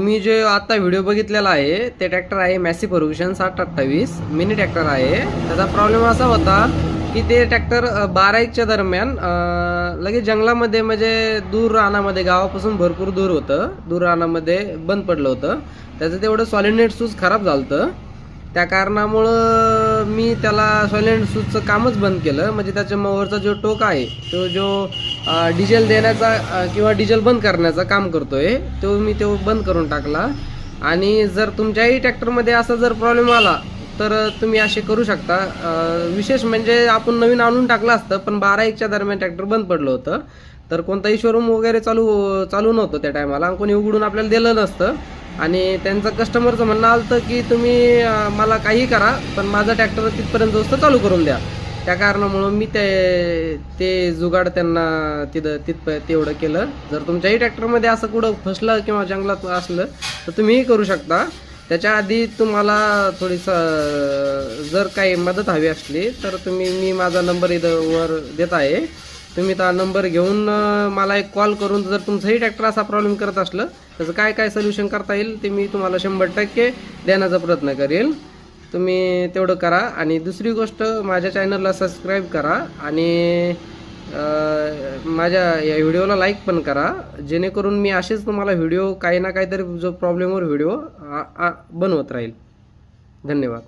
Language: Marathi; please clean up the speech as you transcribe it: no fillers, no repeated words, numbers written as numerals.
तुम्ही जे आता व्हिडिओ बघितलेला आहे ते ट्रॅक्टर आहे मॅसी फर्ग्युसन 728 मिनी ट्रॅक्टर आहे। त्याचा प्रॉब्लेम असा होता की ते ट्रॅक्टर 12-1च्या दरम्यान लगेच जंगलामध्ये म्हणजे दूर रानामध्ये गावापासून भरपूर दूर होतं, दूर रानामध्ये बंद पडलं होतं। त्याचं तेवढं सॉलिड शूज खराब झालं होतं, त्या कारणामुळं मी त्याला सॉलिड शूजचं कामच बंद केलं। म्हणजे त्याच्या वरचा जो टोक आहे तो जो डिझेल देण्याचा किंवा डिझेल बंद करण्याचा काम करतोय तो मी बंद करून टाकला। आणि जर तुमच्याही ट्रॅक्टरमध्ये असा जर प्रॉब्लेम आला तर तुम्ही असे करू शकता। विशेष म्हणजे आपण नवीन आणून टाकलं असतं पण 12-1च्या दरम्यान ट्रॅक्टर बंद पडलं होतं, तर कोणताही शोरूम वगैरे चालू नव्हतं त्या टायमाला, कोणी उघडून आपल्याला दिलं नसतं। आणि त्यांचं कस्टमरचं म्हणणं आलं की तुम्ही मला काही करा पण माझा ट्रॅक्टर तिथपर्यंत दोस्त चालू करून द्या। त्या कारणामुळं मी ते जुगाड त्यांना तेवढं केलं। जर तुमच्याही ट्रॅक्टरमध्ये असं कुठं फसलं किंवा जंगलात असलं तर तुम्हीही करू शकता। त्याच्या आधी तुम्हाला जर काही मदत हवी असली तर मी माझा नंबर इथं वर देत आहे, तुम्ही त्या नंबर घेऊन मला एक कॉल करून जर तुमचंही ट्रॅक्टर असा प्रॉब्लेम करत असलं त्याचं काय सोल्युशन करता येईल ते मी तुम्हाला 100% देण्याचा प्रयत्न करेल। तुम्ही तेवढं करा। आणि दुसरी गोष्ट, माझ्या चॅनलला सबस्क्राईब करा आणि माझ्या या व्हिडिओला लाईक पण करा, जेणेकरून मी असेच तुम्हाला व्हिडिओ काही ना काहीतरी जो प्रॉब्लेमवर व्हिडिओ बनवत राहील। धन्यवाद।